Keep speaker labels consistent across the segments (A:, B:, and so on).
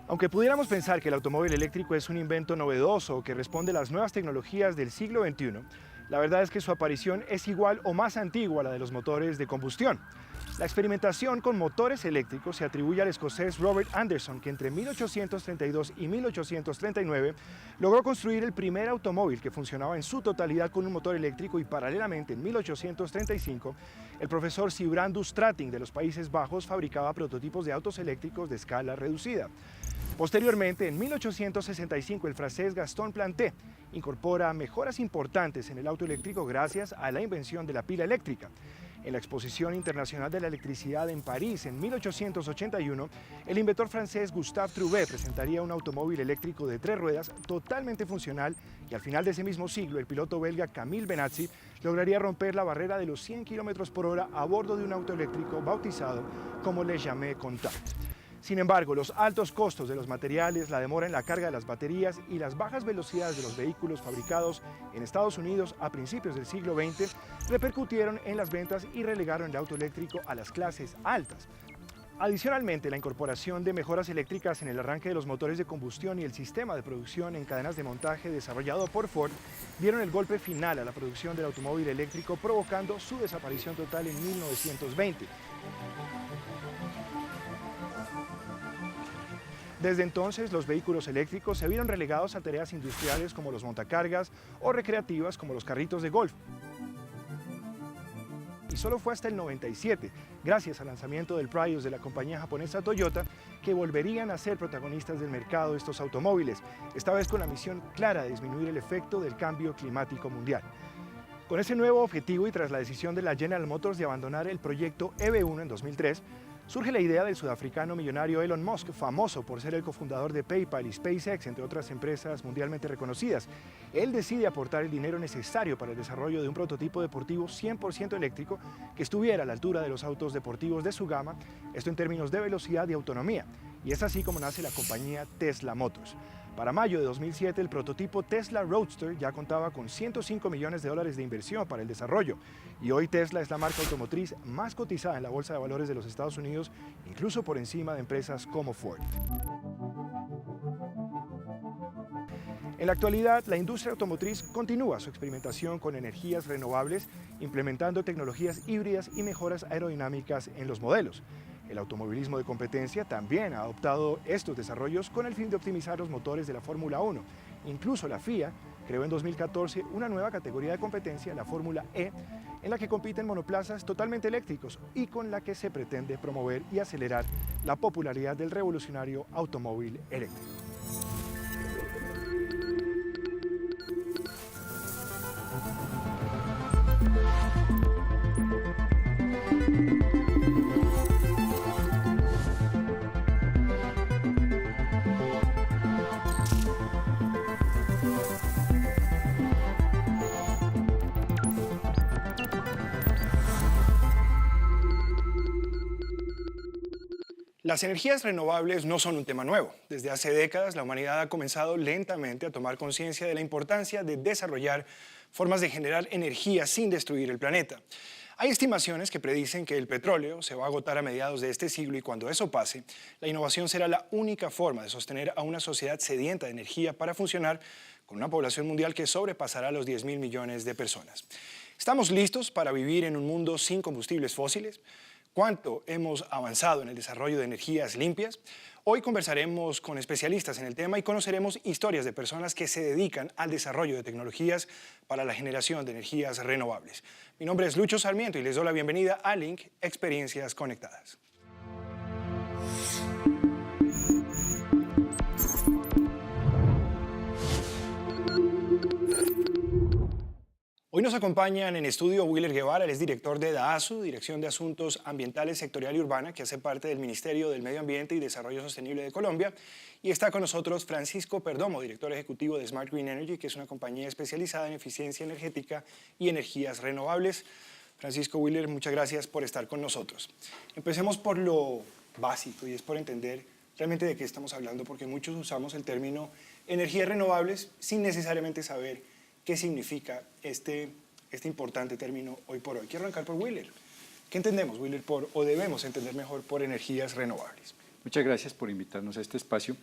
A: Aunque pudiéramos pensar que el automóvil eléctrico es un invento novedoso que responde a las nuevas tecnologías del siglo XXI, la verdad es que su aparición es igual o más antigua a la de los motores de combustión. La experimentación con motores eléctricos se atribuye al escocés Robert Anderson, que entre 1832 y 1839 logró construir el primer automóvil que funcionaba en su totalidad con un motor eléctrico, y paralelamente en 1835 el profesor Sibrandus Strating de los Países Bajos fabricaba prototipos de autos eléctricos de escala reducida. Posteriormente, en 1865, el francés Gaston Planté incorpora mejoras importantes en el auto eléctrico gracias a la invención de la pila eléctrica. En la Exposición Internacional de la Electricidad en París en 1881, el inventor francés Gustave Trouvé presentaría un automóvil eléctrico de 3 ruedas totalmente funcional, y al final de ese mismo siglo el piloto belga Camille Benazzi lograría romper la barrera de los 100 km/h a bordo de un auto eléctrico bautizado como Le Jamais Contact. Sin embargo, los altos costos de los materiales, la demora en la carga de las baterías y las bajas velocidades de los vehículos fabricados en Estados Unidos a principios del siglo XX repercutieron en las ventas y relegaron el auto eléctrico a las clases altas. Adicionalmente, la incorporación de mejoras eléctricas en el arranque de los motores de combustión y el sistema de producción en cadenas de montaje desarrollado por Ford dieron el golpe final a la producción del automóvil eléctrico, provocando su desaparición total en 1920. Desde entonces, los vehículos eléctricos se vieron relegados a tareas industriales como los montacargas o recreativas como los carritos de golf. Y solo fue hasta el 97, gracias al lanzamiento del Prius de la compañía japonesa Toyota, que volverían a ser protagonistas del mercado de estos automóviles, esta vez con la misión clara de disminuir el efecto del cambio climático mundial. Con ese nuevo objetivo y tras la decisión de la General Motors de abandonar el proyecto EV1 en 2003, surge la idea del sudafricano millonario Elon Musk, famoso por ser el cofundador de PayPal y SpaceX, entre otras empresas mundialmente reconocidas. Él decide aportar el dinero necesario para el desarrollo de un prototipo deportivo 100% eléctrico que estuviera a la altura de los autos deportivos de su gama, esto en términos de velocidad y autonomía. Y es así como nace la compañía Tesla Motors. Para mayo de 2007, el prototipo Tesla Roadster ya contaba con $105 millones de inversión para el desarrollo, y hoy Tesla es la marca automotriz más cotizada en la Bolsa de Valores de los Estados Unidos, incluso por encima de empresas como Ford. En la actualidad, la industria automotriz continúa su experimentación con energías renovables, implementando tecnologías híbridas y mejoras aerodinámicas en los modelos. El automovilismo de competencia también ha adoptado estos desarrollos con el fin de optimizar los motores de la Fórmula 1. Incluso la FIA creó en 2014 una nueva categoría de competencia, la Fórmula E, en la que compiten monoplazas totalmente eléctricos y con la que se pretende promover y acelerar la popularidad del revolucionario automóvil eléctrico. Las energías renovables no son un tema nuevo. Desde hace décadas, la humanidad ha comenzado lentamente a tomar conciencia de la importancia de desarrollar formas de generar energía sin destruir el planeta. Hay estimaciones que predicen que el petróleo se va a agotar a mediados de este siglo, y cuando eso pase, la innovación será la única forma de sostener a una sociedad sedienta de energía para funcionar con una población mundial que sobrepasará los 10.000 millones de personas. ¿Estamos listos para vivir en un mundo sin combustibles fósiles? ¿Cuánto hemos avanzado en el desarrollo de energías limpias? Hoy conversaremos con especialistas en el tema y conoceremos historias de personas que se dedican al desarrollo de tecnologías para la generación de energías renovables. Mi nombre es Lucho Sarmiento y les doy la bienvenida a Link Experiencias Conectadas. Hoy nos acompañan en estudio Willer Guevara, él es director de DAASU, Dirección de Asuntos Ambientales, Sectorial y Urbana, que hace parte del Ministerio del Medio Ambiente y Desarrollo Sostenible de Colombia. Y está con nosotros Francisco Perdomo, director ejecutivo de Smart Green Energy, que es una compañía especializada en eficiencia energética y energías renovables. Francisco, Willer, muchas gracias por estar con nosotros. Empecemos por lo básico, y es por entender realmente de qué estamos hablando, porque muchos usamos el término energías renovables sin necesariamente saber qué significa este importante término hoy por hoy. Quiero arrancar por Willer. ¿Qué entendemos, Willer, o debemos entender mejor por energías renovables?
B: Muchas gracias por invitarnos a este espacio.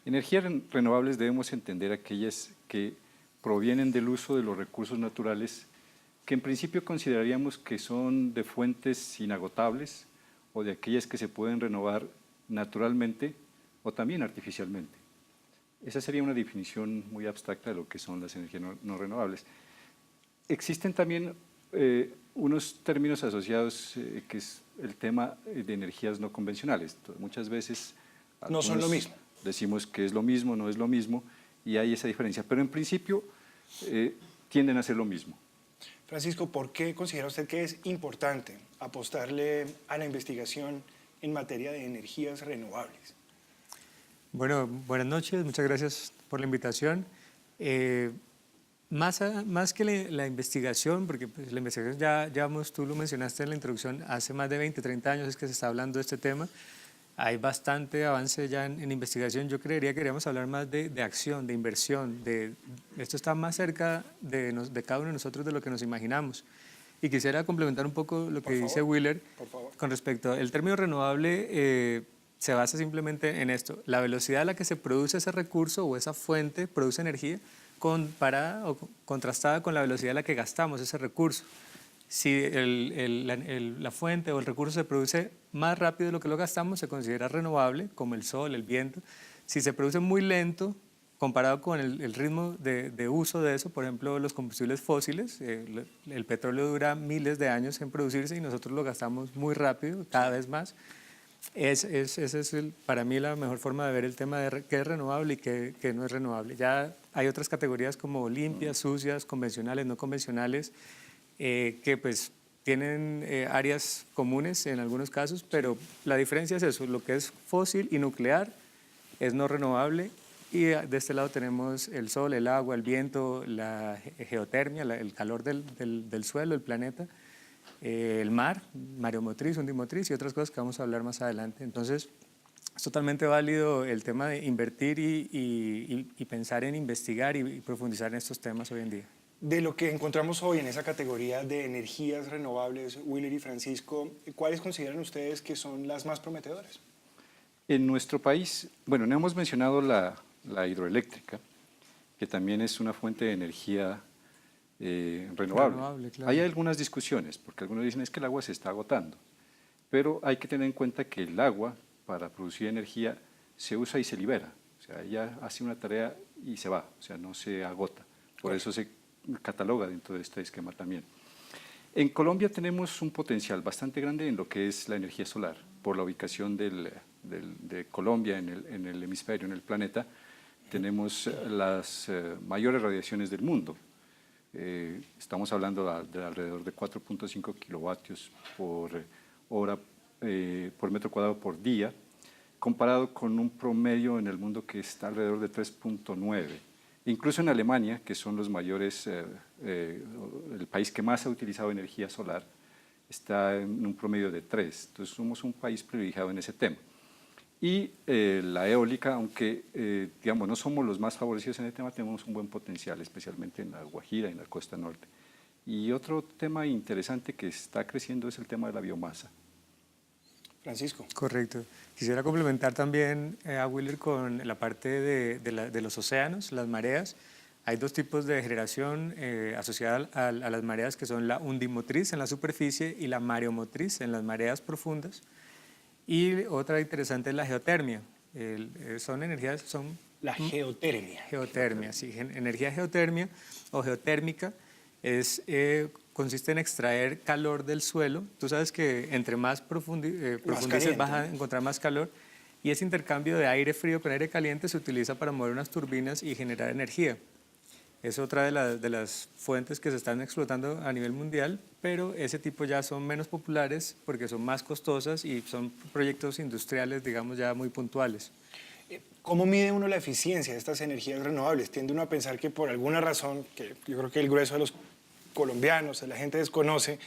B: Energías renovables debemos entender aquellas que provienen del uso de los recursos naturales que en principio consideraríamos que son de fuentes inagotables o de aquellas que se pueden renovar naturalmente o también artificialmente. Esa sería una definición muy abstracta de lo que son las energías no renovables. Existen también unos términos asociados que es el tema de energías no convencionales. Muchas veces
A: no son lo mismo.
B: Decimos que es lo mismo, no es lo mismo, y hay esa diferencia. Pero en principio tienden a ser lo mismo.
A: Francisco, ¿por qué considera usted que es importante apostarle a la investigación en materia de energías renovables?
C: Bueno, buenas noches, muchas gracias por la invitación. Más que la investigación, porque pues, la investigación tú lo mencionaste en la introducción, hace más de 20, 30 años es que se está hablando de este tema. Hay bastante avance ya en investigación. Yo creería que queríamos hablar más de acción, de inversión. Esto está más cerca de cada uno de nosotros de lo que nos imaginamos. Y quisiera complementar un poco lo que dice Wheeler con respecto al término renovable. Se basa simplemente en esto, la velocidad a la que se produce ese recurso o esa fuente produce energía comparada o contrastada con la velocidad a la que gastamos ese recurso. Si la fuente o el recurso se produce más rápido de lo que lo gastamos, se considera renovable, como el sol, el viento. Si se produce muy lento, comparado con el ritmo de uso de eso, por ejemplo, los combustibles fósiles, el petróleo dura miles de años en producirse y nosotros lo gastamos muy rápido, cada vez más. Esa es para mí la mejor forma de ver el tema de qué es renovable y qué no es renovable. Ya hay otras categorías como limpias, sucias, convencionales, no convencionales, que pues tienen áreas comunes en algunos casos, pero la diferencia es eso, lo que es fósil y nuclear es no renovable y de este lado tenemos el sol, el agua, el viento, la geotermia, el calor del suelo, el planeta, el mar, mareomotriz, undimotriz y otras cosas que vamos a hablar más adelante. Entonces, es totalmente válido el tema de invertir y pensar en investigar y profundizar en estos temas hoy en día.
A: De lo que encontramos hoy en esa categoría de energías renovables, Wheeler y Francisco, ¿cuáles consideran ustedes que son las más prometedoras?
B: En nuestro país, bueno, no hemos mencionado la hidroeléctrica, que también es una fuente de energía renovable. Claro. Hay algunas discusiones, porque algunos dicen es que el agua se está agotando, pero hay que tener en cuenta que el agua, para producir energía, se usa y se libera. O sea, ella hace una tarea y se va, o sea, no se agota. Por eso se cataloga dentro de este esquema también. En Colombia tenemos un potencial bastante grande en lo que es la energía solar, por la ubicación de Colombia en el hemisferio, en el planeta. Tenemos las mayores radiaciones del mundo. Estamos hablando de alrededor de 4.5 kilovatios por hora, por metro cuadrado por día, comparado con un promedio en el mundo que está alrededor de 3.9. Incluso en Alemania, que son los mayores, el país que más ha utilizado energía solar, está en un promedio de 3. Entonces somos un país privilegiado en ese tema. Y la eólica, aunque digamos, no somos los más favorecidos en el tema, tenemos un buen potencial, especialmente en la Guajira y en la costa norte. Y otro tema interesante que está creciendo es el tema de la biomasa.
A: Francisco.
C: Correcto. Quisiera complementar también a Wheeler con la parte de los océanos, las mareas. Hay dos tipos de generación asociada a las mareas, que son la undimotriz en la superficie y la mareomotriz en las mareas profundas. Y otra interesante es la geotermia. Son energías,
A: La geotermia.
C: Geotermia, sí. Energía geotermia o geotérmica consiste en extraer calor del suelo. Tú sabes que entre más profundices vas a encontrar más calor. Y ese intercambio de aire frío con aire caliente se utiliza para mover unas turbinas y generar energía. Es otra de las fuentes que se están explotando a nivel mundial, pero ese tipo ya son menos populares porque son más costosas y son proyectos industriales, digamos, ya muy puntuales.
A: ¿Cómo mide uno la eficiencia de estas energías renovables? Tiende uno a pensar que por alguna razón, que yo creo que el grueso de los colombianos, la gente desconoce,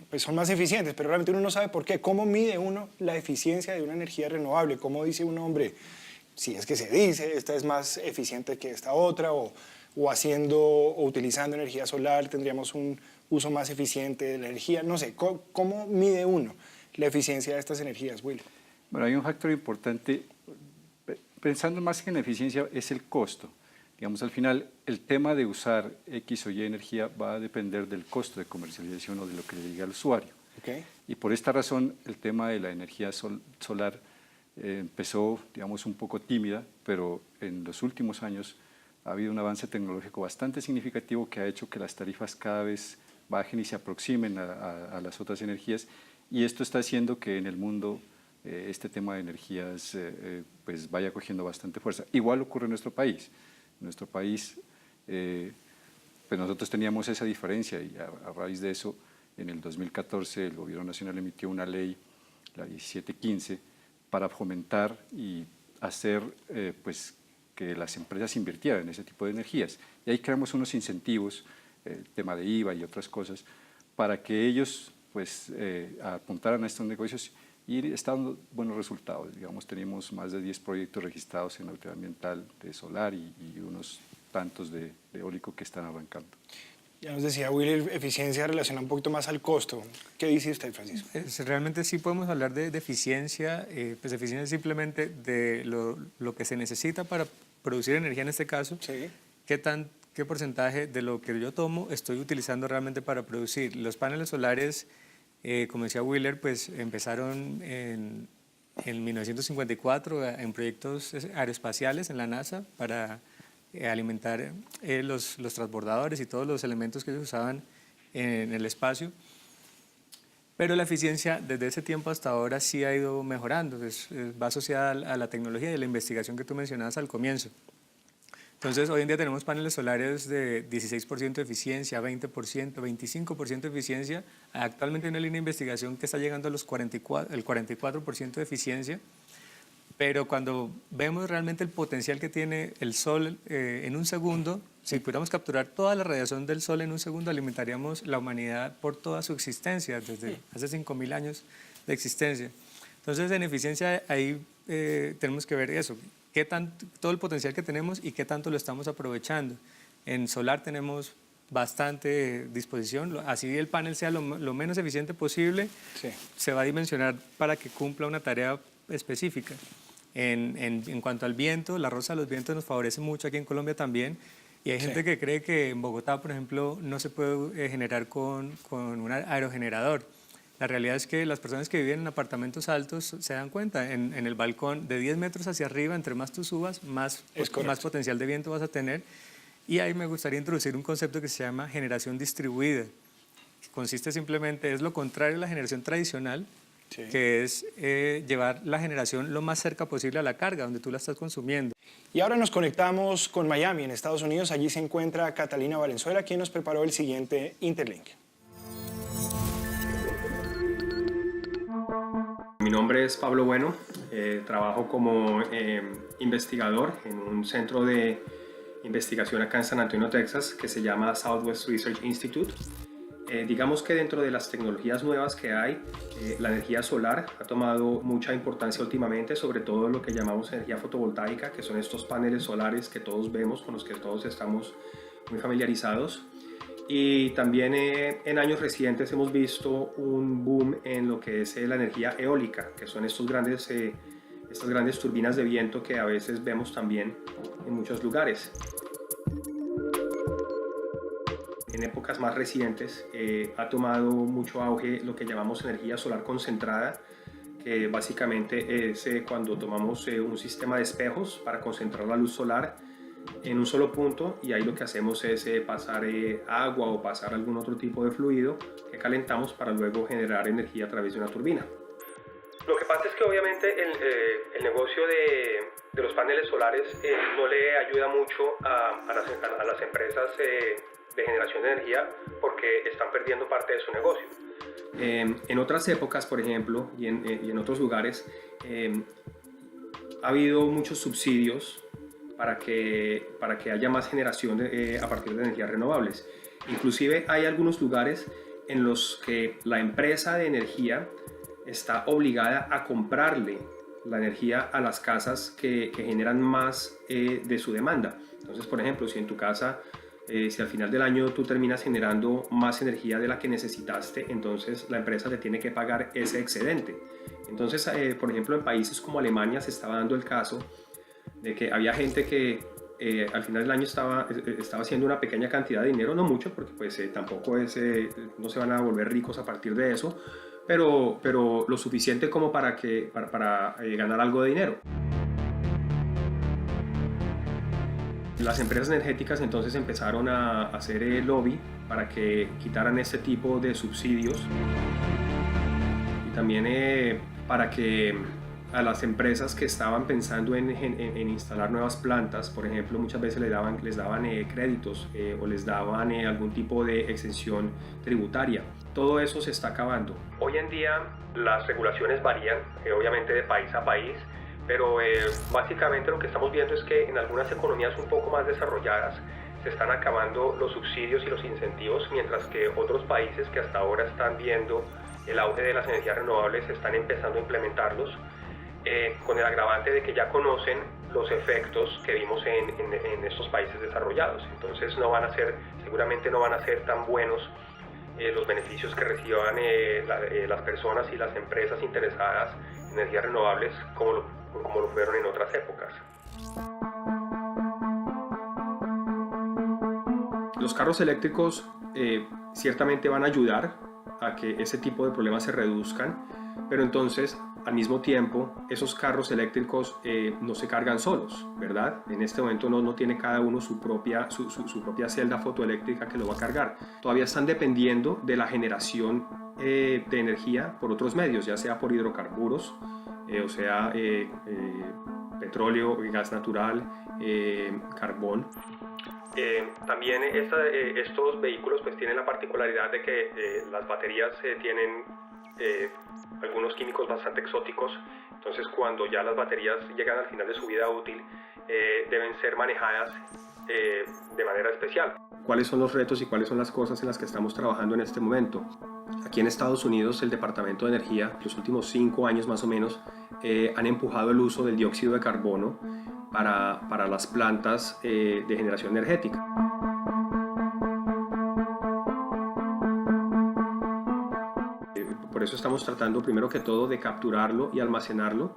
A: pues son más eficientes, pero realmente uno no sabe por qué. ¿Cómo mide uno la eficiencia de una energía renovable? ¿Cómo dice un hombre, si es que se dice, esta es más eficiente que esta otra, o utilizando energía solar tendríamos un uso más eficiente de la energía? No sé, ¿cómo mide uno la eficiencia de estas energías, Will?
B: Bueno, hay un factor importante, pensando más en eficiencia, es el costo. Digamos, al final, el tema de usar X o Y energía va a depender del costo de comercialización o de lo que le diga al usuario.
A: Okay.
B: Y por esta razón, el tema de la energía solar empezó, digamos, un poco tímida, pero en los últimos años ha habido un avance tecnológico bastante significativo que ha hecho que las tarifas cada vez bajen y se aproximen a las otras energías, y esto está haciendo que en el mundo este tema de energías pues vaya cogiendo bastante fuerza. Igual ocurre en nuestro país. En nuestro país, pues nosotros teníamos esa diferencia, y a raíz de eso, en el 2014 el Gobierno Nacional emitió una ley, la 1715, para fomentar y hacer pues, que las empresas invirtieran en ese tipo de energías. Y ahí creamos unos incentivos, el tema de IVA y otras cosas, para que ellos pues, apuntaran a estos negocios, y está dando buenos resultados. Digamos, tenemos más de 10 proyectos registrados en autoridad ambiental de solar y unos tantos de eólico que están arrancando.
A: Ya nos decía Willer, eficiencia relaciona un poquito más al costo. ¿Qué dice usted, Francisco?
C: Realmente sí podemos hablar de eficiencia. Pues eficiencia es simplemente de lo que se necesita para producir energía en este caso.
A: Sí.
C: ¿Qué porcentaje de lo que yo tomo estoy utilizando realmente para producir? Los paneles solares, como decía Willer, pues empezaron en 1954 en proyectos aeroespaciales en la NASA para alimentar los transbordadores y todos los elementos que ellos usaban en el espacio. Pero la eficiencia desde ese tiempo hasta ahora sí ha ido mejorando, va asociada a la tecnología y a la investigación que tú mencionabas al comienzo. Entonces, hoy en día tenemos paneles solares de 16% de eficiencia, 20%, 25% de eficiencia. Actualmente hay una línea de investigación que está llegando a el 44% de eficiencia. Pero cuando vemos realmente el potencial que tiene el sol en un segundo, si pudiéramos capturar toda la radiación del sol en un segundo, alimentaríamos la humanidad por toda su existencia, desde hace 5.000 años de existencia. Entonces, en eficiencia ahí tenemos que ver eso. Todo el potencial que tenemos y qué tanto lo estamos aprovechando. En solar tenemos bastante disposición, así el panel sea lo menos eficiente posible, sí, se va a dimensionar para que cumpla una tarea específica. En cuanto al viento, la rosa de los vientos nos favorece mucho aquí en Colombia también, y hay gente que cree que en Bogotá, por ejemplo, no se puede generar con un aerogenerador. La realidad es que las personas que viven en apartamentos altos se dan cuenta, en el balcón de 10 metros hacia arriba, entre más tú subas, más potencial de viento vas a tener. Y ahí me gustaría introducir un concepto que se llama generación distribuida. Consiste simplemente, es lo contrario a la generación tradicional, sí, que es llevar la generación lo más cerca posible a la carga, donde tú la estás consumiendo.
A: Y ahora nos conectamos con Miami, en Estados Unidos. Allí se encuentra Catalina Valenzuela, quien nos preparó el siguiente Interlink.
D: Mi nombre es Pablo Bueno, trabajo como investigador en un centro de investigación acá en San Antonio, Texas, que se llama Southwest Research Institute. Digamos que dentro de las tecnologías nuevas que hay, la energía solar ha tomado mucha importancia últimamente, sobre todo lo que llamamos energía fotovoltaica, que son estos paneles solares que todos vemos, con los que todos estamos muy familiarizados. Y también en años recientes hemos visto un boom en lo que es la energía eólica, que son estas grandes turbinas de viento que a veces vemos también en muchos lugares. En épocas más recientes ha tomado mucho auge lo que llamamos energía solar concentrada, que básicamente es cuando tomamos un sistema de espejos para concentrar la luz solar en un solo punto, y ahí lo que hacemos es pasar agua o pasar algún otro tipo de fluido que calentamos para luego generar energía a través de una turbina. Lo que pasa es que obviamente el negocio de los paneles solares no le ayuda mucho a las empresas de generación de energía, porque están perdiendo parte de su negocio. En otras épocas, por ejemplo, y en otros lugares, ha habido muchos subsidios para que haya más generación a partir de energías renovables. Inclusive hay algunos lugares en los que la empresa de energía está obligada a comprarle la energía a las casas que generan más de su demanda. Entonces, por ejemplo, si en tu casa, si al final del año tú terminas generando más energía de la que necesitaste, entonces la empresa te tiene que pagar ese excedente. Entonces, por ejemplo, en países como Alemania se estaba dando el caso de que había gente que al final del año estaba haciendo una pequeña cantidad de dinero, no mucho, porque pues tampoco no se van a volver ricos a partir de eso, pero lo suficiente como para ganar algo de dinero. Las empresas energéticas entonces empezaron a hacer lobby para que quitaran este tipo de subsidios y también para que a las empresas que estaban pensando en instalar nuevas plantas, por ejemplo, muchas veces les daban créditos o les daban algún tipo de exención tributaria. Todo eso se está acabando. Hoy en día las regulaciones varían, obviamente de país a país, pero básicamente lo que estamos viendo es que en algunas economías un poco más desarrolladas se están acabando los subsidios y los incentivos, mientras que otros países que hasta ahora están viendo el auge de las energías renovables están empezando a implementarlos, con el agravante de que ya conocen los efectos que vimos en estos países desarrollados. Entonces seguramente no van a ser tan buenos los beneficios que reciban las personas y las empresas interesadas en energías renovables como lo fueron en otras épocas. Los carros eléctricos ciertamente van a ayudar a que ese tipo de problemas se reduzcan, pero entonces al mismo tiempo esos carros eléctricos no se cargan solos, ¿verdad? En este momento no tiene cada uno su propia celda fotoeléctrica que lo va a cargar. Todavía están dependiendo de la generación de energía por otros medios, ya sea por hidrocarburos, o sea petróleo, gas natural, carbón. También estos vehículos pues tienen la particularidad de que las baterías tienen algunos químicos bastante exóticos, entonces cuando ya las baterías llegan al final de su vida útil deben ser manejadas de manera especial. ¿Cuáles son los retos y cuáles son las cosas en las que estamos trabajando en este momento? Aquí en Estados Unidos el Departamento de Energía, los últimos 5 años más o menos, han empujado el uso del dióxido de carbono para las plantas de generación energética. Por eso estamos tratando primero que todo de capturarlo y almacenarlo,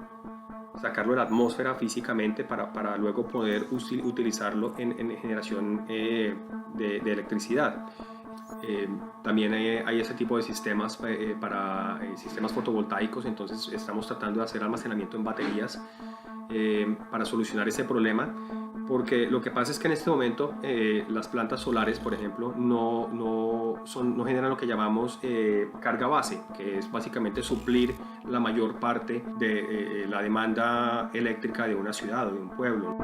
D: sacarlo de la atmósfera físicamente para luego poder utilizarlo en generación de electricidad. También hay ese tipo de sistemas para sistemas fotovoltaicos, entonces estamos tratando de hacer almacenamiento en baterías para solucionar ese problema, porque lo que pasa es que en este momento las plantas solares, por ejemplo, no generan lo que llamamos carga base, que es básicamente suplir la mayor parte de la demanda eléctrica de una ciudad o de un pueblo.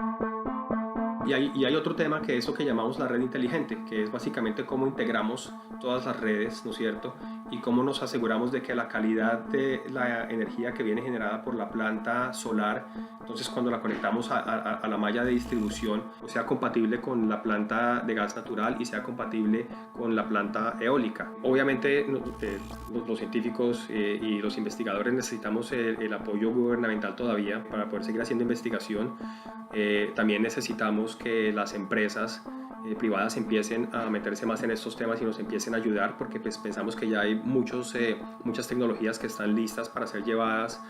D: Y hay otro tema que es lo que llamamos la red inteligente, que es básicamente cómo integramos todas las redes, ¿no es cierto? Y cómo nos aseguramos de que la calidad de la energía que viene generada por la planta solar, entonces cuando la conectamos a la malla de distribución, sea compatible con la planta de gas natural y sea compatible con la planta eólica. Obviamente los científicos y los investigadores necesitamos el apoyo gubernamental todavía para poder seguir haciendo investigación. También necesitamos que las empresas privadas empiecen a meterse más en estos temas y nos empiecen a ayudar, porque pues pensamos que ya hay muchas tecnologías que están listas para ser llevadas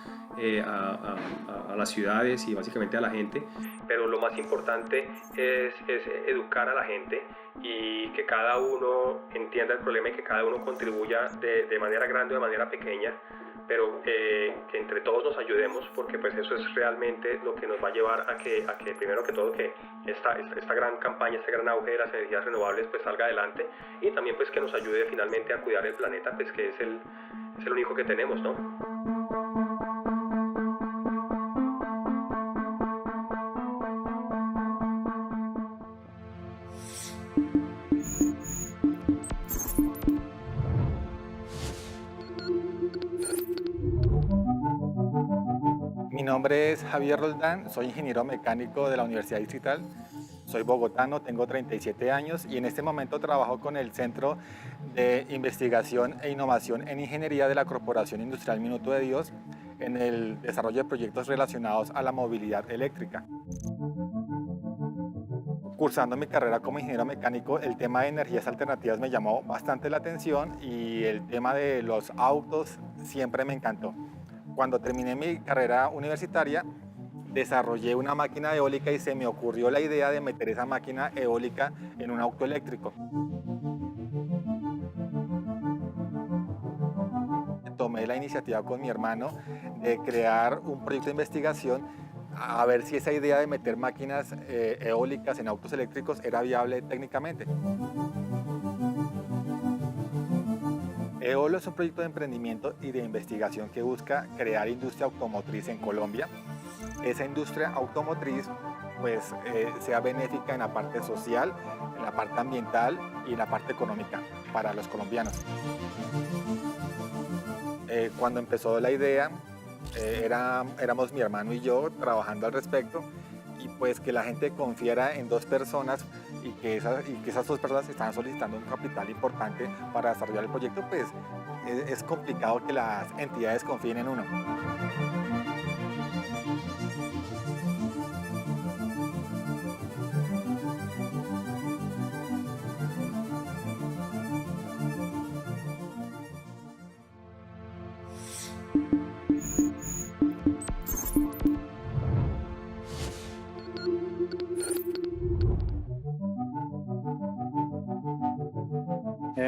D: a las ciudades y básicamente a la gente, pero lo más importante es educar a la gente y que cada uno entienda el problema y que cada uno contribuya de manera grande o de manera pequeña, pero que entre todos nos ayudemos, porque pues eso es realmente lo que nos va a llevar a que primero que todo que esta gran campaña, este gran auge de las energías renovables pues salga adelante, y también pues que nos ayude finalmente a cuidar el planeta, pues que es el único que tenemos, ¿no?
E: Mi nombre es Javier Roldán, soy ingeniero mecánico de la Universidad Distrital, soy bogotano, tengo 37 años y en este momento trabajo con el Centro de Investigación e Innovación en Ingeniería de la Corporación Industrial Minuto de Dios en el desarrollo de proyectos relacionados a la movilidad eléctrica. Cursando mi carrera como ingeniero mecánico, el tema de energías alternativas me llamó bastante la atención y el tema de los autos siempre me encantó. cuando terminé mi carrera universitaria, desarrollé una máquina eólica y se me ocurrió la idea de meter esa máquina eólica en un auto eléctrico. Tomé la iniciativa con mi hermano de crear un proyecto de investigación a ver si esa idea de meter máquinas eólicas en autos eléctricos era viable técnicamente. EOLO es un proyecto de emprendimiento y de investigación que busca crear industria automotriz en Colombia. Esa industria automotriz pues, sea benéfica en la parte social, en la parte ambiental y en la parte económica para los colombianos. Cuando empezó la idea, éramos mi hermano y yo trabajando al respecto, y pues que la gente confiara en dos personas y que esas dos personas estaban solicitando un capital importante para desarrollar el proyecto, pues es complicado que las entidades confíen en uno.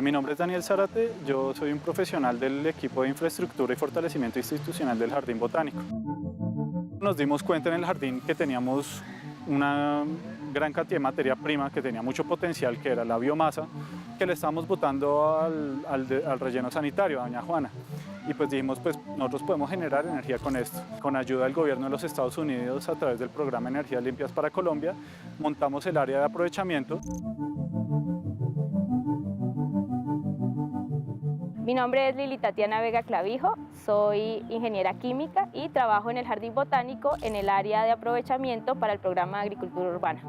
F: Mi nombre es Daniel Zárate, yo soy un profesional del equipo de infraestructura y fortalecimiento institucional del Jardín Botánico. Nos dimos cuenta en el jardín que teníamos una gran cantidad de materia prima, que tenía mucho potencial, que era la biomasa, que le estábamos botando al relleno sanitario, a Doña Juana. Y pues dijimos, pues nosotros podemos generar energía con esto. Con ayuda del gobierno de los Estados Unidos, a través del programa Energías Limpias para Colombia, montamos el área de aprovechamiento.
G: Mi nombre es Lili Tatiana Vega Clavijo, soy ingeniera química y trabajo en el Jardín Botánico en el área de aprovechamiento para el programa de agricultura urbana.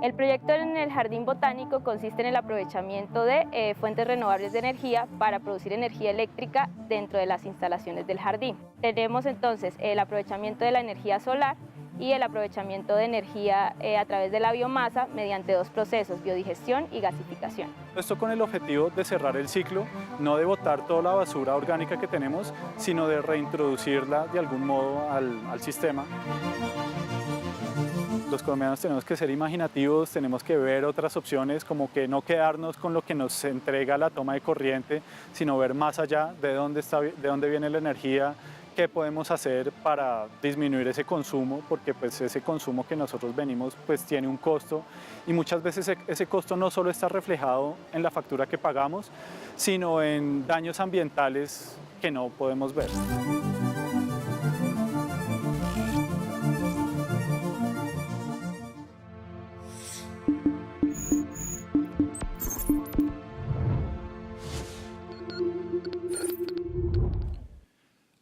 G: El proyecto en el Jardín Botánico consiste en el aprovechamiento de fuentes renovables de energía para producir energía eléctrica dentro de las instalaciones del jardín. Tenemos entonces el aprovechamiento de la energía solar y el aprovechamiento de energía a través de la biomasa mediante dos procesos, biodigestión y gasificación.
F: Esto con el objetivo de cerrar el ciclo, no de botar toda la basura orgánica que tenemos, sino de reintroducirla de algún modo al sistema. Los colombianos tenemos que ser imaginativos, tenemos que ver otras opciones, como que no quedarnos con lo que nos entrega la toma de corriente, sino ver más allá de dónde viene la energía, qué podemos hacer para disminuir ese consumo, porque pues ese consumo que nosotros venimos pues tiene un costo, y muchas veces ese costo no solo está reflejado en la factura que pagamos, sino en daños ambientales que no podemos ver.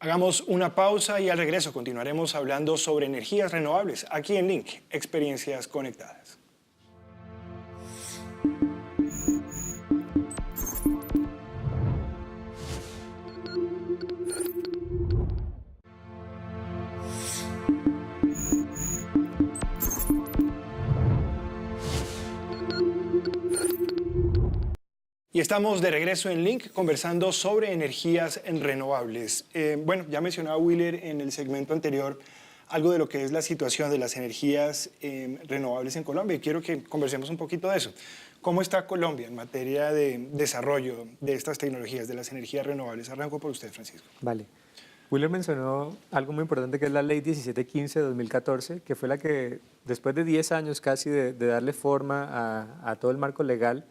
A: Hagamos una pausa y al regreso continuaremos hablando sobre energías renovables aquí en Link, Experiencias Conectadas. Y estamos de regreso en Link conversando sobre energías renovables. Bueno, ya mencionaba Wheeler en el segmento anterior algo de lo que es la situación de las energías renovables en Colombia, y quiero que conversemos un poquito de eso. ¿Cómo está Colombia en materia de desarrollo de estas tecnologías, de las energías renovables? Arranco por usted, Francisco.
C: Vale. Wheeler mencionó algo muy importante, que es la Ley 1715 de 2014, que fue la que, después de 10 años casi de darle forma a todo el marco legal,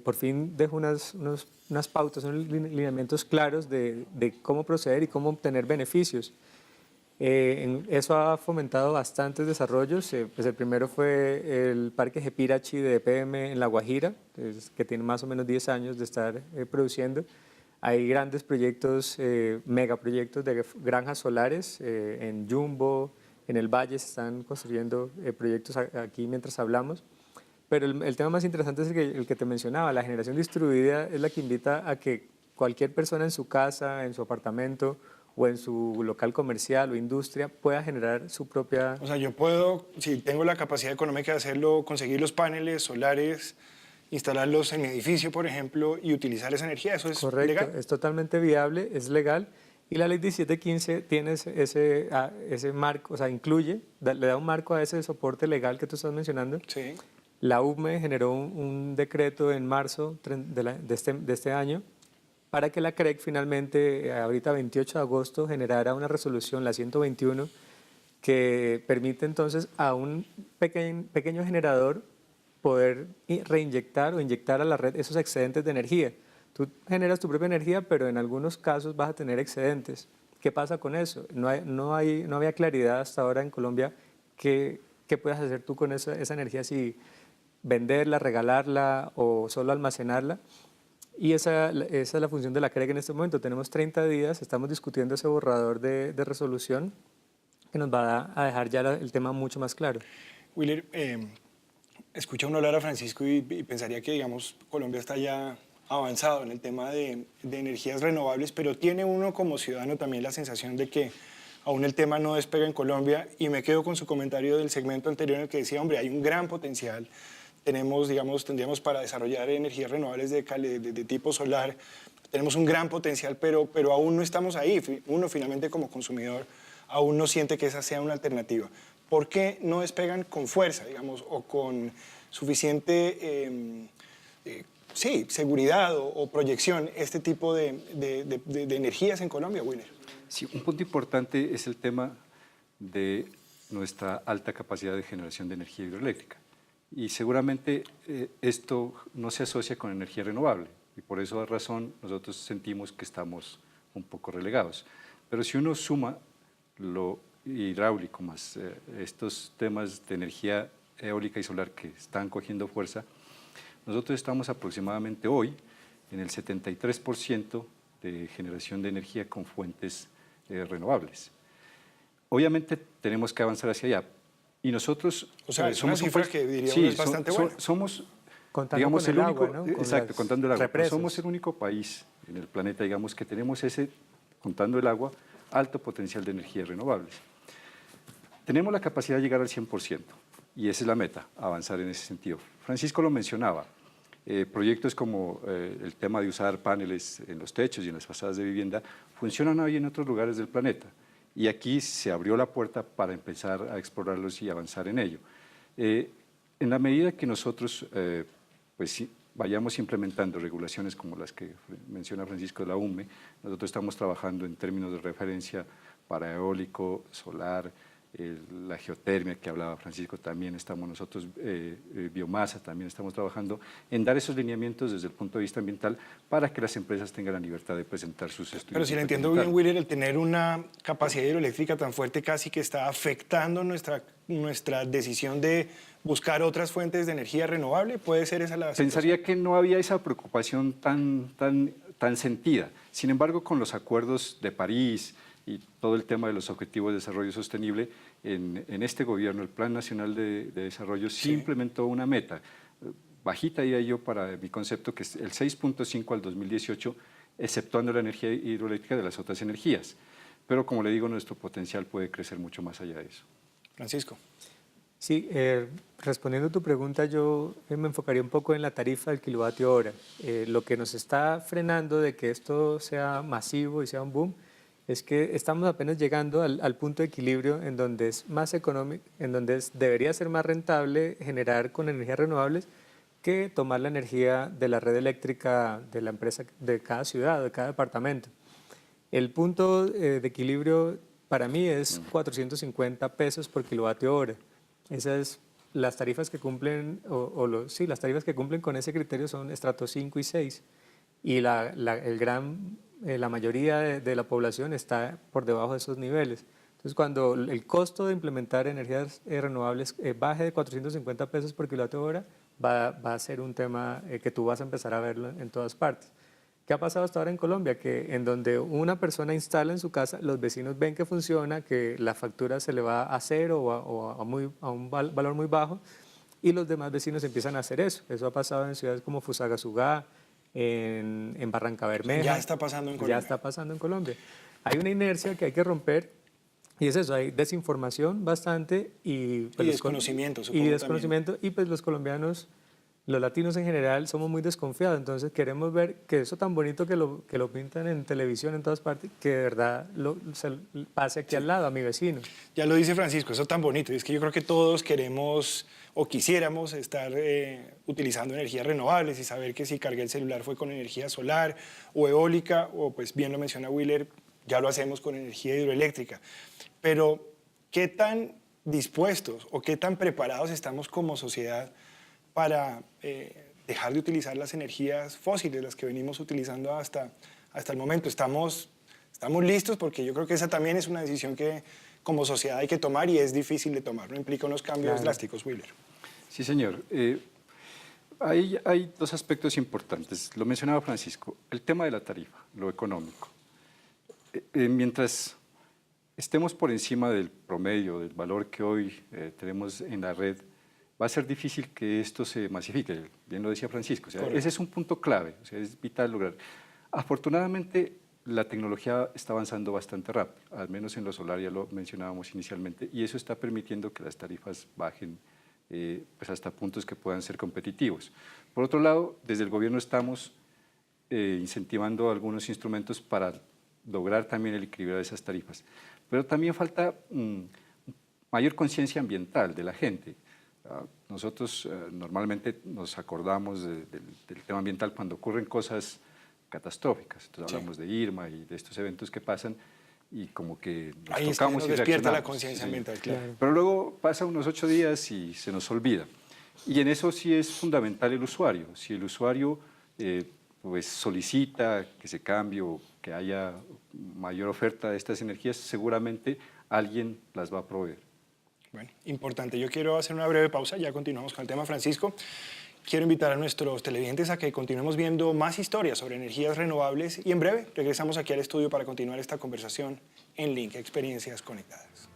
C: por fin dejó unas pautas, unos lineamientos claros de cómo proceder y cómo obtener beneficios. Eso ha fomentado bastantes desarrollos. Pues el primero fue el Parque Jepirachi de EPM en La Guajira, que tiene más o menos 10 años de estar produciendo. Hay grandes proyectos, megaproyectos de granjas solares en Jumbo, en el Valle se están construyendo proyectos aquí mientras hablamos. Pero el tema más interesante es el que te mencionaba. La generación distribuida es la que invita a que cualquier persona en su casa, en su apartamento o en su local comercial o industria pueda generar su propia...
A: O sea, yo puedo, si tengo la capacidad económica de hacerlo, conseguir los paneles solares, instalarlos en mi edificio, por ejemplo, y utilizar esa energía. ¿Eso es
C: correcto,
A: legal?
C: es totalmente viable, es legal. Y la ley 1715 tiene ese marco, o sea, incluye, le da un marco a ese soporte legal que tú estás mencionando.
A: Sí.
C: La UME generó un decreto en marzo de este año para que la CREC finalmente, ahorita 28 de agosto, generara una resolución, la 121, que permite entonces a un pequeño generador poder reinyectar o inyectar a la red esos excedentes de energía. Tú generas tu propia energía, pero en algunos casos vas a tener excedentes. ¿Qué pasa con eso? No había claridad hasta ahora en Colombia qué puedes hacer tú con esa energía, si venderla, regalarla o solo almacenarla. Y esa es la función de la CREC en este momento. Tenemos 30 días, estamos discutiendo ese borrador de resolución que nos va a dejar ya el tema mucho más claro.
A: Willer, escucha uno hablar a Francisco y pensaría que, digamos, Colombia está ya avanzado en el tema de energías renovables, pero tiene uno como ciudadano también la sensación de que aún el tema no despega en Colombia, y me quedo con su comentario del segmento anterior en el que decía, hombre, hay un gran potencial. Tendríamos para desarrollar energías renovables de tipo solar, tenemos un gran potencial, pero aún no estamos ahí. Uno finalmente como consumidor aún no siente que esa sea una alternativa. ¿Por qué no despegan con fuerza, digamos, o con suficiente seguridad o proyección este tipo de energías en Colombia, Willer?
B: Sí, un punto importante es el tema de nuestra alta capacidad de generación de energía hidroeléctrica. Y seguramente esto no se asocia con energía renovable, y por esa razón nosotros sentimos que estamos un poco relegados. Pero si uno suma lo hidráulico más estos temas de energía eólica y solar que están cogiendo fuerza, nosotros estamos aproximadamente hoy en el 73% de generación de energía con fuentes renovables. Obviamente tenemos que avanzar hacia allá. Y nosotros
A: es una cifra que diríamos es bastante buena.
B: Somos,
C: contando
B: digamos,
C: con
B: el único,
C: agua, ¿no?
B: exacto, contando el agua.
C: Represas.
B: Somos el único país en el planeta, digamos, que tenemos ese, contando el agua, alto potencial de energías renovables. Tenemos la capacidad de llegar al 100%, y esa es la meta, avanzar en ese sentido. Francisco lo mencionaba, proyectos como el tema de usar paneles en los techos y en las fachadas de vivienda funcionan hoy en otros lugares del planeta. Y aquí se abrió la puerta para empezar a explorarlos y avanzar en ello. En la medida que nosotros vayamos implementando regulaciones como las que menciona Francisco de la UME, nosotros estamos trabajando en términos de referencia para eólico, solar, la geotermia que hablaba Francisco, también estamos nosotros, biomasa, también estamos trabajando en dar esos lineamientos desde el punto de vista ambiental para que las empresas tengan la libertad de presentar sus estudios.
A: Pero si le entiendo bien, Willer, el tener una capacidad hidroeléctrica tan fuerte casi que está afectando nuestra decisión de buscar otras fuentes de energía renovable, ¿puede ser esa la situación?
B: Pensaría que no había esa preocupación tan sentida. Sin embargo, con los acuerdos de París y todo el tema de los objetivos de desarrollo sostenible, en este gobierno, el Plan Nacional de Desarrollo sí implementó una meta, bajita diría yo para mi concepto, que es el 6.5 al 2018, exceptuando la energía hidroeléctrica de las otras energías. Pero como le digo, nuestro potencial puede crecer mucho más allá de eso.
A: Francisco.
C: Sí, respondiendo a tu pregunta, yo me enfocaría un poco en la tarifa del kilovatio hora. Lo que nos está frenando de que esto sea masivo y sea un boom es que estamos apenas llegando al punto de equilibrio en donde es más económico, en donde debería ser más rentable generar con energías renovables que tomar la energía de la red eléctrica de la empresa de cada ciudad, de cada departamento. El punto de equilibrio para mí es 450 pesos por kilovatio hora. Esas es las tarifas que cumplen, las tarifas que cumplen con ese criterio son estrato 5 y 6. Y la mayoría de la población está por debajo de esos niveles. Entonces, cuando el costo de implementar energías renovables baje de 450 pesos por kilovatio hora, va a ser un tema que tú vas a empezar a verlo en todas partes. ¿Qué ha pasado hasta ahora en Colombia? Que en donde una persona instala en su casa, los vecinos ven que funciona, que la factura se le va a cero o a un valor muy bajo, y los demás vecinos empiezan a hacer eso. Eso ha pasado en ciudades como Fusagasugá, en Barranca Bermeja.
A: Ya está pasando en Colombia.
C: Ya está pasando en Colombia. Hay una inercia que hay que romper, y es eso, hay desinformación bastante y
A: desconocimiento, supongo.
C: Y desconocimiento, también. Y pues los colombianos los latinos en general somos muy desconfiados, entonces queremos ver que eso tan bonito que lo pintan en televisión en todas partes, que de verdad se pase aquí al lado, a mi vecino.
A: Ya lo dice Francisco, eso tan bonito. Y es que yo creo que todos queremos o quisiéramos estar utilizando energías renovables y saber que si cargué el celular fue con energía solar o eólica, o pues bien lo menciona Wheeler, ya lo hacemos con energía hidroeléctrica. Pero, ¿qué tan dispuestos o qué tan preparados estamos como sociedad para dejar de utilizar las energías fósiles, las que venimos utilizando hasta el momento? ¿Estamos listos? Porque yo creo que esa también es una decisión que como sociedad hay que tomar y es difícil de tomar, ¿no? Implica unos cambios drásticos, Wheeler.
B: Sí, señor. Hay dos aspectos importantes. Lo mencionaba Francisco, el tema de la tarifa, lo económico. Mientras estemos por encima del promedio, del valor que hoy tenemos en la red, va a ser difícil que esto se masifique, bien lo decía Francisco. O sea, ese es un punto clave, o sea, es vital lograr. Afortunadamente, la tecnología está avanzando bastante rápido, al menos en lo solar, ya lo mencionábamos inicialmente, y eso está permitiendo que las tarifas bajen pues hasta puntos que puedan ser competitivos. Por otro lado, desde el gobierno estamos incentivando algunos instrumentos para lograr también el equilibrio de esas tarifas. Pero también falta mayor conciencia ambiental de la gente. Nosotros normalmente nos acordamos del tema ambiental cuando ocurren cosas catastróficas. Entonces hablamos de Irma y de estos eventos que pasan y como que
A: ahí
B: tocamos
A: nos
B: y
A: despierta la
B: reaccionamos.
A: conciencia ambiental, claro.
B: Pero luego pasa unos 8 días y se nos olvida. Y en eso sí es fundamental el usuario. Si el usuario pues solicita que se cambie o que haya mayor oferta de estas energías, seguramente alguien las va a proveer.
A: Bueno, importante. Yo quiero hacer una breve pausa, ya continuamos con el tema, Francisco. Quiero invitar a nuestros televidentes a que continuemos viendo más historias sobre energías renovables y en breve regresamos aquí al estudio para continuar esta conversación en Link Experiencias Conectadas.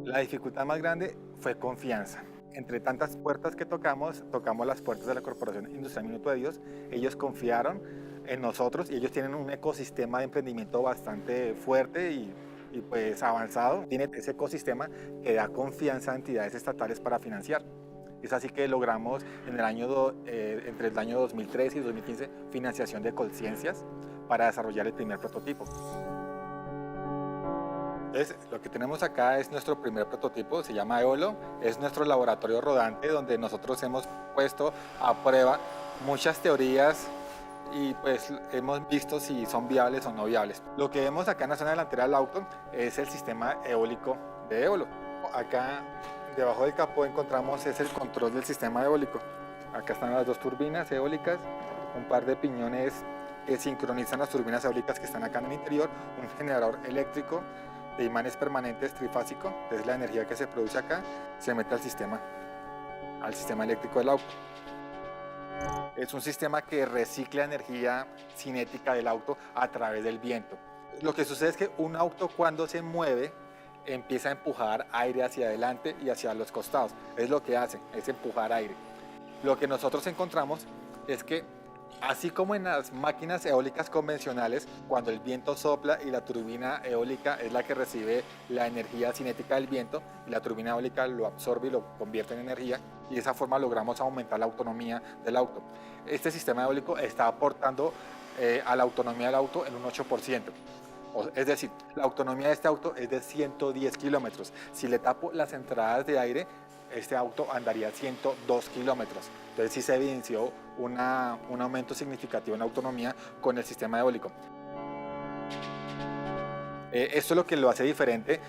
E: La dificultad más grande fue confianza. Entre tantas puertas que tocamos las puertas de la Corporación Industrial Minuto de Dios. Ellos confiaron en nosotros y ellos tienen un ecosistema de emprendimiento bastante fuerte y pues avanzado. Tiene ese ecosistema que da confianza a entidades estatales para financiar. Es así que logramos entre el año 2013 y 2015 financiación de Colciencias para desarrollar el primer prototipo. Entonces, lo que tenemos acá es nuestro primer prototipo, se llama Eolo, es nuestro laboratorio rodante donde nosotros hemos puesto a prueba muchas teorías y pues hemos visto si son viables o no viables. Lo que vemos acá en la zona delantera del auto es el sistema eólico de Eolo. Acá debajo del capó encontramos el control del sistema eólico. Acá están las dos turbinas eólicas, un par de piñones que sincronizan las turbinas eólicas que están acá en el interior, un generador eléctrico de imanes permanentes trifásico, es la energía que se produce acá, se mete al sistema eléctrico del auto. Es un sistema que recicla energía cinética del auto a través del viento. Lo que sucede es que un auto cuando se mueve empieza a empujar aire hacia adelante y hacia los costados. Es lo que hace, es empujar aire. Lo que nosotros encontramos es que así como en las máquinas eólicas convencionales, cuando el viento sopla y la turbina eólica es la que recibe la energía cinética del viento, y la turbina eólica lo absorbe y lo convierte en energía, y de esa forma logramos aumentar la autonomía del auto. Este sistema eólico está aportando a la autonomía del auto en un 8%. Es decir, la autonomía de este auto es de 110 kilómetros. Si le tapo las entradas de aire, este auto andaría 102 kilómetros. Entonces sí se evidenció un aumento significativo en la autonomía con el sistema eólico. Esto es lo que lo hace diferente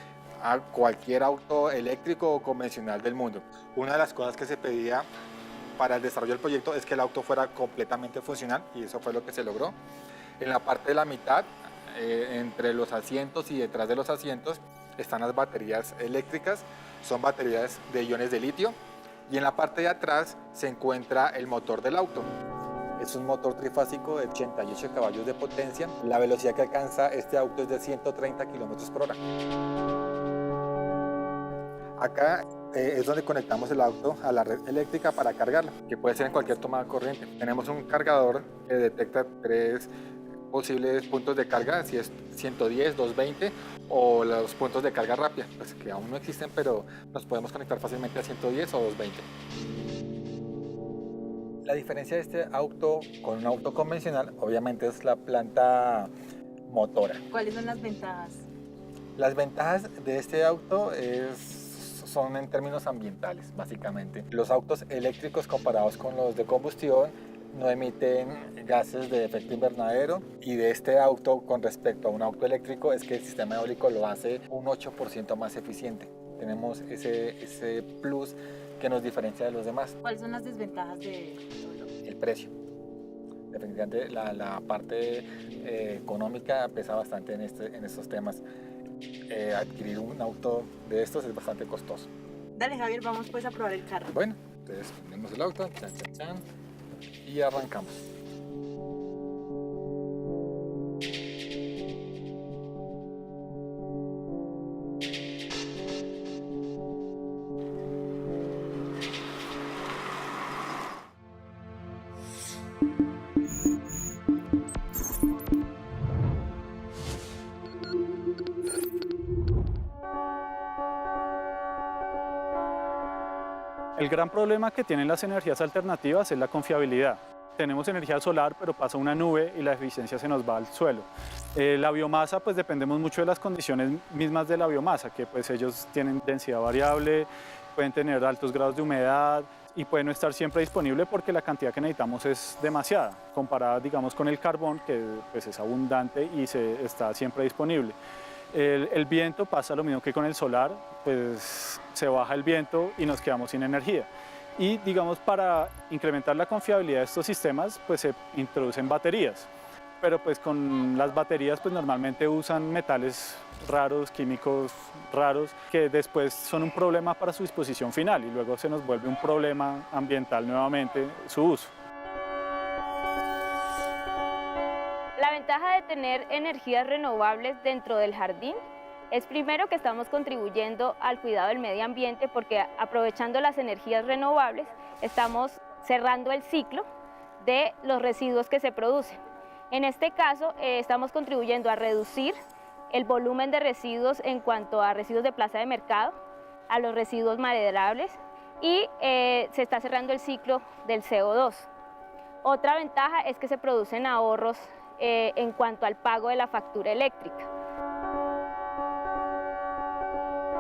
E: a cualquier auto eléctrico o convencional del mundo. Una de las cosas que se pedía para el desarrollo del proyecto es que el auto fuera completamente funcional y eso fue lo que se logró. En la parte de la mitad, entre los asientos y detrás de los asientos, están las baterías eléctricas, son baterías de iones de litio, y en la parte de atrás se encuentra el motor del auto. Es un motor trifásico de 88 caballos de potencia. La velocidad que alcanza este auto es de 130 kilómetros por hora. Acá es donde conectamos el auto a la red eléctrica para cargarlo, que puede ser en cualquier toma de corriente. Tenemos un cargador que detecta 3 posibles puntos de carga, si es 110, 220 o los puntos de carga rápida, pues que aún no existen, pero nos podemos conectar fácilmente a 110 o 220. La diferencia de este auto con un auto convencional obviamente es la planta motora.
H: ¿Cuáles son las ventajas?
E: Las ventajas de este auto son en términos ambientales, básicamente. Los autos eléctricos comparados con los de combustión no emiten gases de efecto invernadero, y de este auto con respecto a un auto eléctrico es que el sistema eólico lo hace un 8% más eficiente. Tenemos ese plus que nos diferencia de los demás.
H: ¿Cuáles son las desventajas de
E: El precio. Definitivamente la parte económica pesa bastante en estos temas. Adquirir un auto de estos es bastante costoso.
H: Dale, Javier, vamos pues a probar el carro.
E: Bueno, entonces ponemos el auto, chan, chan, chan, y arrancamos.
F: El gran problema que tienen las energías alternativas es la confiabilidad. Tenemos energía solar, pero pasa una nube y la eficiencia se nos va al suelo. La biomasa, pues dependemos mucho de las condiciones mismas de la biomasa, que pues ellos tienen densidad variable, pueden tener altos grados de humedad y pueden no estar siempre disponible porque la cantidad que necesitamos es demasiada, comparada, digamos, con el carbón, que pues es abundante y está siempre disponible. El viento pasa lo mismo que con el solar, pues se baja el viento y nos quedamos sin energía. Y digamos, para incrementar la confiabilidad de estos sistemas, pues se introducen baterías. Pero pues con las baterías pues normalmente usan metales raros, químicos raros, que después son un problema para su disposición final y luego se nos vuelve un problema ambiental nuevamente su uso.
G: La ventaja de tener energías renovables dentro del jardín es primero que estamos contribuyendo al cuidado del medio ambiente, porque aprovechando las energías renovables estamos cerrando el ciclo de los residuos que se producen. En este caso estamos contribuyendo a reducir el volumen de residuos en cuanto a residuos de plaza de mercado, a los residuos maderables, y se está cerrando el ciclo del CO2. Otra ventaja es que se producen ahorros en cuanto al pago de la factura eléctrica.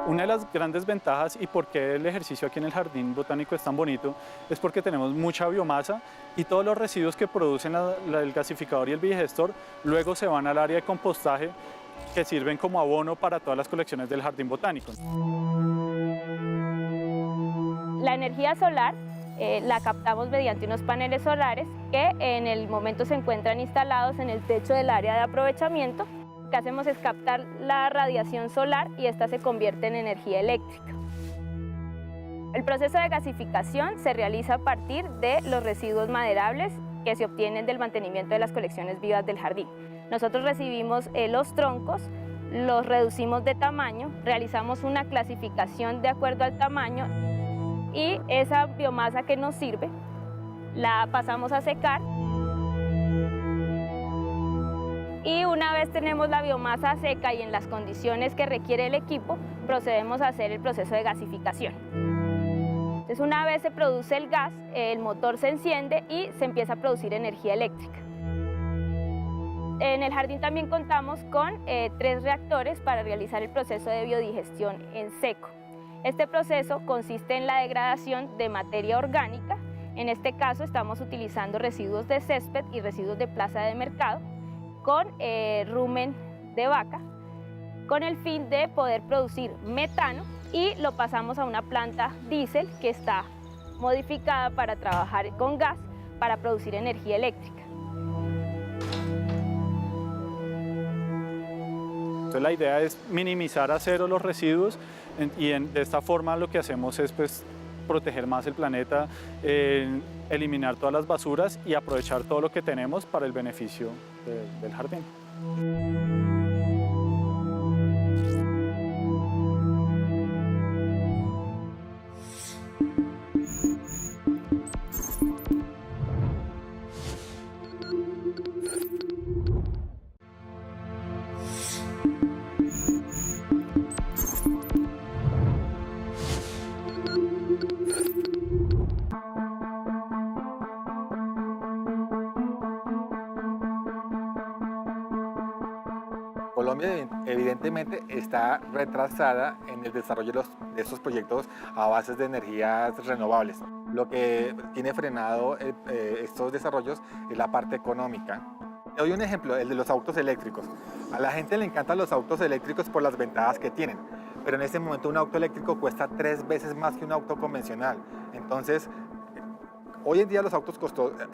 F: Una de las grandes ventajas y por qué el ejercicio aquí en el Jardín Botánico es tan bonito es porque tenemos mucha biomasa y todos los residuos que producen el gasificador y el biogestor luego se van al área de compostaje, que sirven como abono para todas las colecciones del Jardín Botánico.
G: La energía solar la captamos mediante unos paneles solares que en el momento se encuentran instalados en el techo del área de aprovechamiento. Lo que hacemos es captar la radiación solar y esta se convierte en energía eléctrica. El proceso de gasificación se realiza a partir de los residuos maderables que se obtienen del mantenimiento de las colecciones vivas del jardín. Nosotros recibimos los troncos, los reducimos de tamaño, realizamos una clasificación de acuerdo al tamaño y esa biomasa que nos sirve la pasamos a secar. Y una vez tenemos la biomasa seca y en las condiciones que requiere el equipo, procedemos a hacer el proceso de gasificación. Entonces, una vez se produce el gas, el motor se enciende y se empieza a producir energía eléctrica. En el jardín también contamos con 3 reactores para realizar el proceso de biodigestión en seco. Este proceso consiste en la degradación de materia orgánica. En este caso estamos utilizando residuos de césped y residuos de plaza de mercado con rumen de vaca, con el fin de poder producir metano, y lo pasamos a una planta diésel que está modificada para trabajar con gas para producir energía eléctrica.
F: Entonces la idea es minimizar a cero los residuos y de esta forma lo que hacemos es pues proteger más el planeta, eliminar todas las basuras y aprovechar todo lo que tenemos para el beneficio del jardín.
E: Colombia evidentemente está retrasada en el desarrollo de estos proyectos a bases de energías renovables. Lo que tiene frenado estos desarrollos es la parte económica. Te doy un ejemplo, el de los autos eléctricos. A la gente le encantan los autos eléctricos por las ventajas que tienen, pero en este momento un auto eléctrico cuesta 3 veces más que un auto convencional. Entonces, hoy en día los autos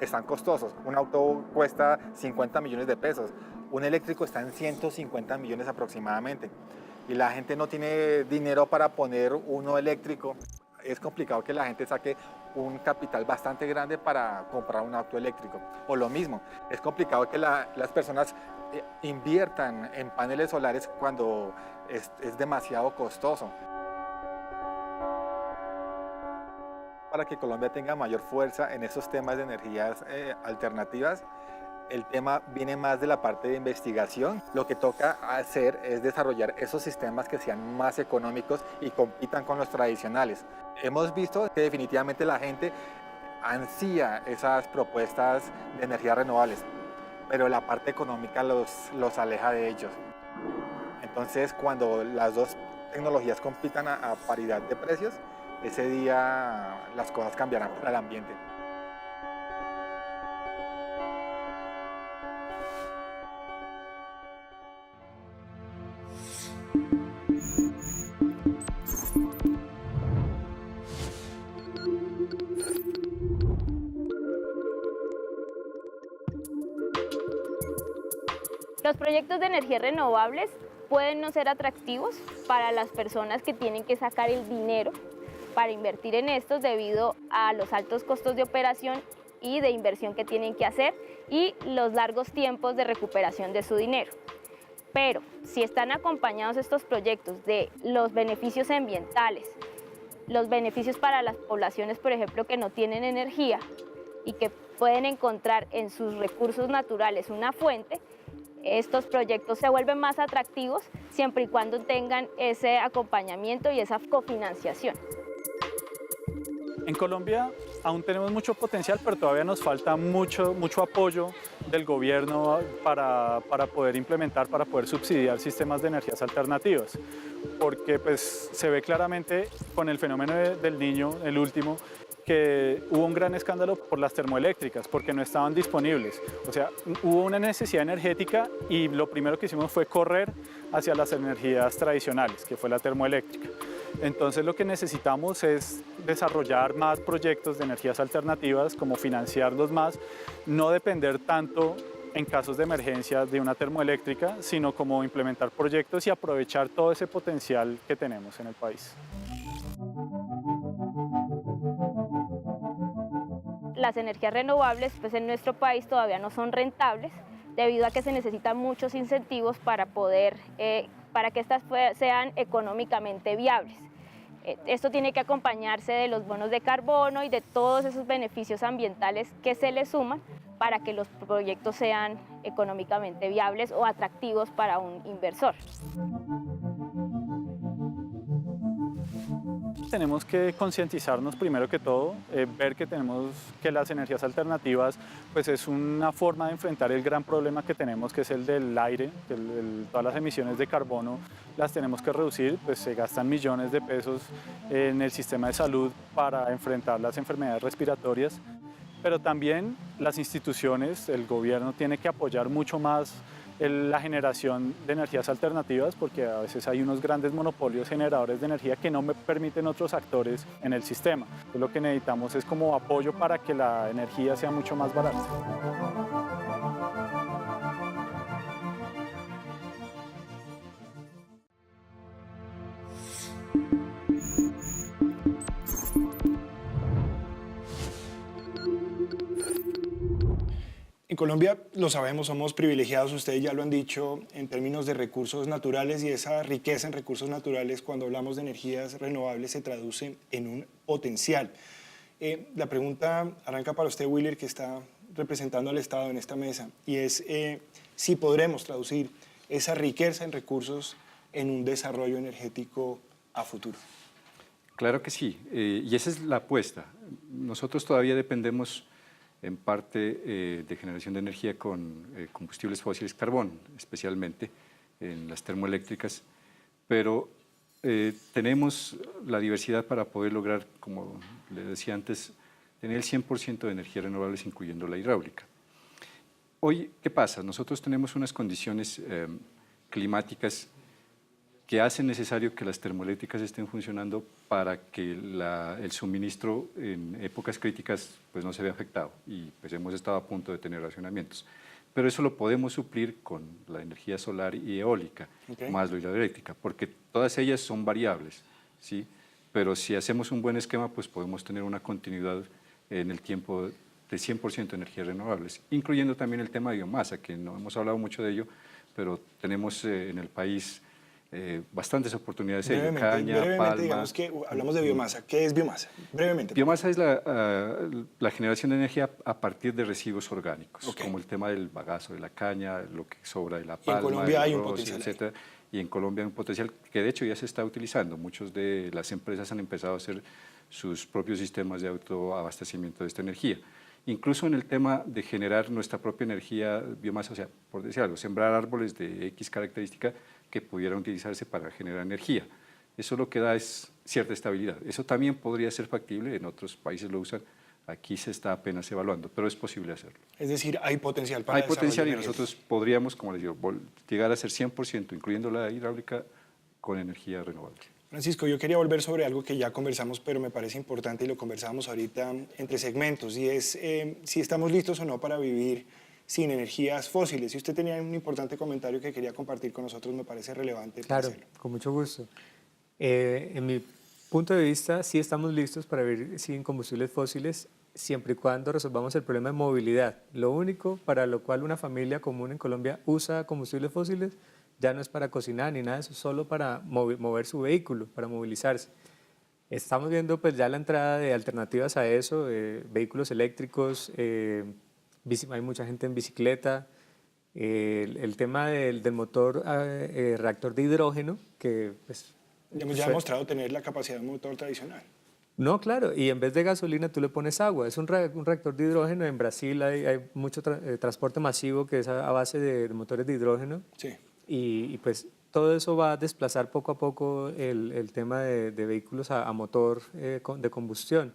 E: están costosos. Un auto cuesta 50 millones de pesos. Un eléctrico está en 150 millones aproximadamente. Y la gente no tiene dinero para poner uno eléctrico. Es complicado que la gente saque un capital bastante grande para comprar un auto eléctrico. O lo mismo, es complicado que las personas inviertan en paneles solares cuando es demasiado costoso. Para que Colombia tenga mayor fuerza en esos temas de energías alternativas, el tema viene más de la parte de investigación. Lo que toca hacer es desarrollar esos sistemas que sean más económicos y compitan con los tradicionales. Hemos visto que definitivamente la gente ansía esas propuestas de energías renovables, pero la parte económica los aleja de ellos. Entonces, cuando las dos tecnologías compitan a paridad de precios, ese día las cosas cambiarán para el ambiente.
G: Los proyectos de energías renovables pueden no ser atractivos para las personas que tienen que sacar el dinero para invertir en estos debido a los altos costos de operación y de inversión que tienen que hacer y los largos tiempos de recuperación de su dinero. Pero si están acompañados estos proyectos de los beneficios ambientales, los beneficios para las poblaciones, por ejemplo, que no tienen energía y que pueden encontrar en sus recursos naturales una fuente, estos proyectos se vuelven más atractivos siempre y cuando tengan ese acompañamiento y esa cofinanciación.
F: En Colombia aún tenemos mucho potencial, pero todavía nos falta mucho apoyo del gobierno para poder implementar, para poder subsidiar sistemas de energías alternativas. Porque pues, se ve claramente con el fenómeno del Niño, el último, que hubo un gran escándalo por las termoeléctricas, porque no estaban disponibles. O sea, hubo una necesidad energética y lo primero que hicimos fue correr hacia las energías tradicionales, que fue la termoeléctrica. Entonces lo que necesitamos es desarrollar más proyectos de energías alternativas, como financiarlos más, no depender tanto en casos de emergencia de una termoeléctrica, sino como implementar proyectos y aprovechar todo ese potencial que tenemos en el país.
G: Las energías renovables pues en nuestro país todavía no son rentables debido a que se necesitan muchos incentivos para que estas sean económicamente viables. Esto tiene que acompañarse de los bonos de carbono y de todos esos beneficios ambientales que se le suman para que los proyectos sean económicamente viables o atractivos para un inversor.
F: Tenemos que concientizarnos primero que todo, ver que las energías alternativas pues es una forma de enfrentar el gran problema que tenemos, que es el del aire, que todas las emisiones de carbono las tenemos que reducir, pues se gastan millones de pesos en el sistema de salud para enfrentar las enfermedades respiratorias, pero también las instituciones, el gobierno tiene que apoyar mucho más la generación de energías alternativas, porque a veces hay unos grandes monopolios generadores de energía que no permiten otros actores en el sistema. Entonces, lo que necesitamos es como apoyo para que la energía sea mucho más barata.
A: En Colombia, lo sabemos, somos privilegiados, ustedes ya lo han dicho, en términos de recursos naturales, y esa riqueza en recursos naturales, cuando hablamos de energías renovables, se traduce en un potencial. La pregunta arranca para usted, Willer, que está representando al Estado en esta mesa, y es si podremos traducir esa riqueza en recursos en un desarrollo energético a futuro.
B: Claro que sí, y esa es la apuesta. Nosotros todavía dependemos en parte de generación de energía con combustibles fósiles, carbón especialmente, en las termoeléctricas, pero tenemos la diversidad para poder lograr, como le decía antes, tener el 100% de energías renovables, incluyendo la hidráulica. Hoy, ¿qué pasa? Nosotros tenemos unas condiciones climáticas que hacen necesario que las termoeléctricas estén funcionando para que el suministro en épocas críticas pues, no se vea afectado, y pues hemos estado a punto de tener racionamientos. Pero eso lo podemos suplir con la energía solar y eólica, más la hidroeléctrica, porque todas ellas son variables, ¿sí? Pero si hacemos un buen esquema, pues podemos tener una continuidad en el tiempo de 100% de energías renovables, incluyendo también el tema de biomasa, que no hemos hablado mucho de ello, pero tenemos en el país bastantes oportunidades de ello. Caña, palma.
A: Digamos que hablamos de biomasa. ¿Qué es biomasa? Brevemente.
B: Biomasa es la generación de energía a partir de residuos orgánicos, como el tema del bagazo de la caña, lo que sobra de la palma,
A: y en Colombia hay un
B: arroz,
A: potencial,
B: etcétera. Y en Colombia hay un potencial que de hecho ya se está utilizando. Muchas de las empresas han empezado a hacer sus propios sistemas de autoabastecimiento de esta energía. Incluso en el tema de generar nuestra propia energía, biomasa, o sea, por decir algo, sembrar árboles de X característica que pudieran utilizarse para generar energía. Eso lo que da es cierta estabilidad. Eso también podría ser factible, en otros países lo usan, aquí se está apenas evaluando, pero es posible hacerlo.
A: Es decir, hay potencial para
B: Hay potencial y
A: energías.
B: nosotros podríamos, como les digo, llegar a ser 100%, incluyendo la hidráulica, con energía renovable.
A: Francisco, yo quería volver sobre algo que ya conversamos, pero me parece importante y lo conversábamos ahorita entre segmentos, y es si estamos listos o no para vivir sin energías fósiles. Si usted tenía un importante comentario que quería compartir con nosotros, me parece relevante.
C: Claro,
A: hacerlo.
C: con mucho gusto. En mi punto de vista, sí estamos listos para vivir sin combustibles fósiles, siempre y cuando resolvamos el problema de movilidad. Lo único para lo cual una familia común en Colombia usa combustibles fósiles ya no es para cocinar ni nada de eso, solo para mover su vehículo, para movilizarse. Estamos viendo pues ya la entrada de alternativas a eso, vehículos eléctricos, hay mucha gente en bicicleta, el tema del motor reactor de hidrógeno, que pues,
A: Ya ha demostrado tener la capacidad de un motor tradicional.
C: no, claro, y en vez de gasolina tú le pones agua. Es un reactor de hidrógeno. En Brasil hay mucho transporte masivo que es a base de motores de hidrógeno.
A: Sí.
C: Y pues todo eso va a desplazar poco a poco el tema de vehículos a motor de combustión.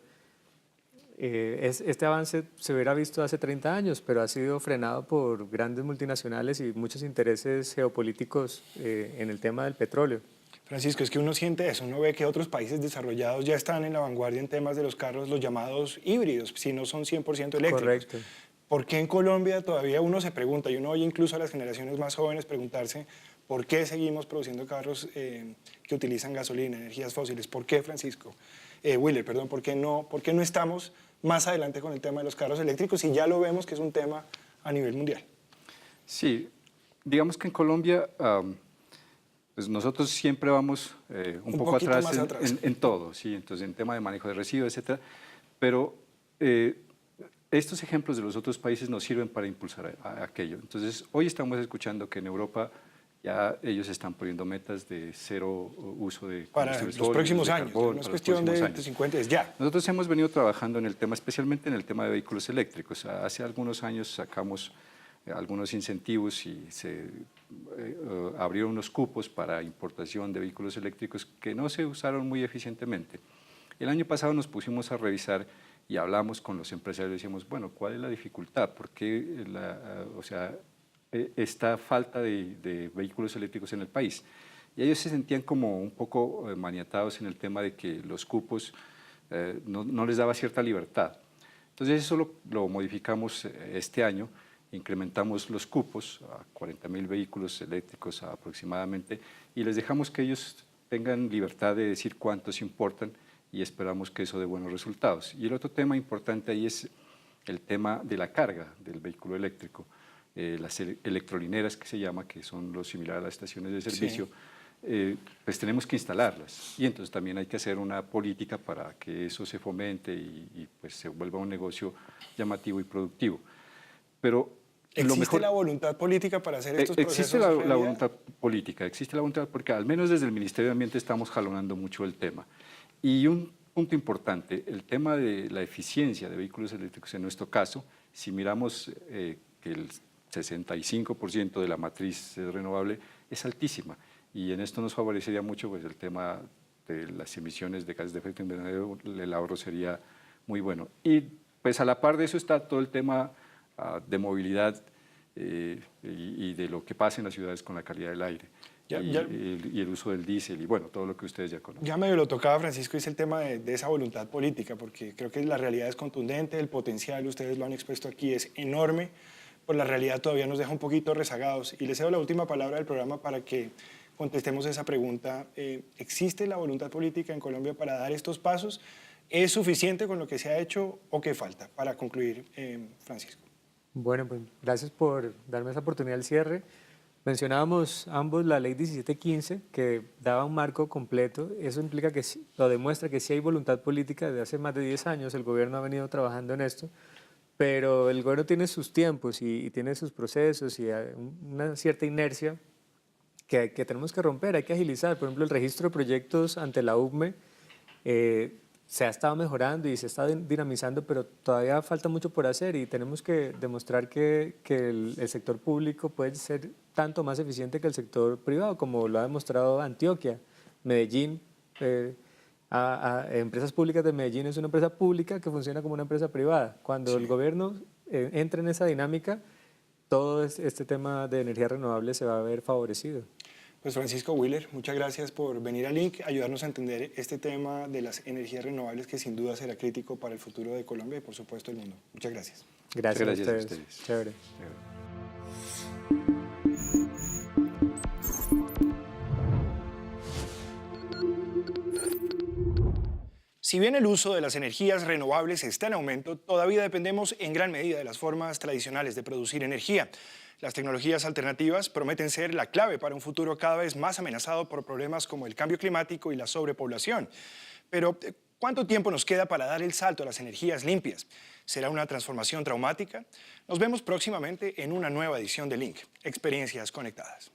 C: Este avance se hubiera visto hace 30 años, pero ha sido frenado por grandes multinacionales y muchos intereses geopolíticos en el tema del petróleo.
A: Francisco, es que uno siente eso, uno ve que otros países desarrollados ya están en la vanguardia en temas de los carros, los llamados híbridos, si no son 100% eléctricos.
C: Correcto.
A: ¿Por qué en Colombia todavía uno se pregunta, y uno oye incluso a las generaciones más jóvenes preguntarse, ¿por qué seguimos produciendo carros que utilizan gasolina, energías fósiles? ¿Por qué, Francisco? Willer, perdón, ¿por qué no estamos más adelante con el tema de los carros eléctricos y ya lo vemos que es un tema a nivel mundial?
B: Sí, digamos que en Colombia pues nosotros siempre vamos un poco atrás, en todo, ¿sí? Entonces en tema de manejo de residuos, etcétera, pero estos ejemplos de los otros países nos sirven para impulsar a aquello. Entonces hoy estamos escuchando que en Europa ya ellos están poniendo metas de cero uso de
A: para los próximos años, no es cuestión de 50, es ya.
B: Nosotros hemos venido trabajando en el tema, especialmente en el tema de vehículos eléctricos. Hace algunos años sacamos algunos incentivos y se abrieron unos cupos para importación de vehículos eléctricos que no se usaron muy eficientemente. El año pasado nos pusimos a revisar y hablamos con los empresarios y decíamos, bueno, ¿cuál es la dificultad? ¿Por qué esta falta de vehículos eléctricos en el país? Y ellos se sentían como un poco maniatados en el tema de que los cupos no les daba cierta libertad. Entonces eso lo modificamos este año, incrementamos los cupos a 40.000 vehículos eléctricos aproximadamente y les dejamos que ellos tengan libertad de decir cuántos importan y esperamos que eso dé buenos resultados. Y el otro tema importante ahí es el tema de la carga del vehículo eléctrico. Las electrolineras que se llama, que son lo similar a las estaciones de servicio, pues tenemos que instalarlas y entonces también hay que hacer una política para que eso se fomente y pues se vuelva un negocio llamativo y productivo. Pero
A: ¿Existe la voluntad política para hacer estos procesos?
B: Existe la voluntad política, existe la voluntad porque al menos desde el Ministerio de Ambiente estamos jalonando mucho el tema. Y un punto importante, el tema de la eficiencia de vehículos eléctricos en nuestro caso, si miramos que 65% de la matriz renovable es altísima, y en esto nos favorecería mucho pues, el tema de las emisiones de gases de efecto invernadero. El ahorro sería muy bueno. Y pues a la par de eso está todo el tema de movilidad y de lo que pasa en las ciudades con la calidad del aire. Y el uso del diésel y bueno, todo lo que ustedes ya conocen.
A: Ya medio lo tocaba Francisco, es el tema de esa voluntad política, porque creo que la realidad es contundente, el potencial, ustedes lo han expuesto aquí, es enorme, pero la realidad todavía nos deja un poquito rezagados. Y les cedo la última palabra del programa para que contestemos esa pregunta. ¿Existe la voluntad política en Colombia para dar estos pasos? ¿Es suficiente con lo que se ha hecho o qué falta? Para concluir, Francisco.
C: Bueno, pues gracias por darme esa oportunidad del cierre. Mencionábamos ambos la ley 1715, que daba un marco completo. Eso implica que lo demuestra que sí hay voluntad política. Desde hace más de 10 años el gobierno ha venido trabajando en esto, pero el gobierno tiene sus tiempos y tiene sus procesos y una cierta inercia que tenemos que romper, hay que agilizar. Por ejemplo, el registro de proyectos ante la UCME se ha estado mejorando y se está dinamizando, pero todavía falta mucho por hacer y tenemos que demostrar que el sector público puede ser tanto más eficiente que el sector privado, como lo ha demostrado Antioquia. Medellín, Empresas Públicas de Medellín es una empresa pública que funciona como una empresa privada. Cuando el gobierno entra en esa dinámica, todo este tema de energía renovable se va a ver favorecido.
A: Pues Francisco Willer, muchas gracias por venir a Link, ayudarnos a entender este tema de las energías renovables que sin duda será crítico para el futuro de Colombia y por supuesto el mundo. Muchas gracias.
C: Gracias a ustedes. Chévere.
A: Si bien el uso de las energías renovables está en aumento, todavía dependemos en gran medida de las formas tradicionales de producir energía. Las tecnologías alternativas prometen ser la clave para un futuro cada vez más amenazado por problemas como el cambio climático y la sobrepoblación. Pero, ¿cuánto tiempo nos queda para dar el salto a las energías limpias? ¿Será una transformación traumática? Nos vemos próximamente en una nueva edición de Link, Experiencias Conectadas.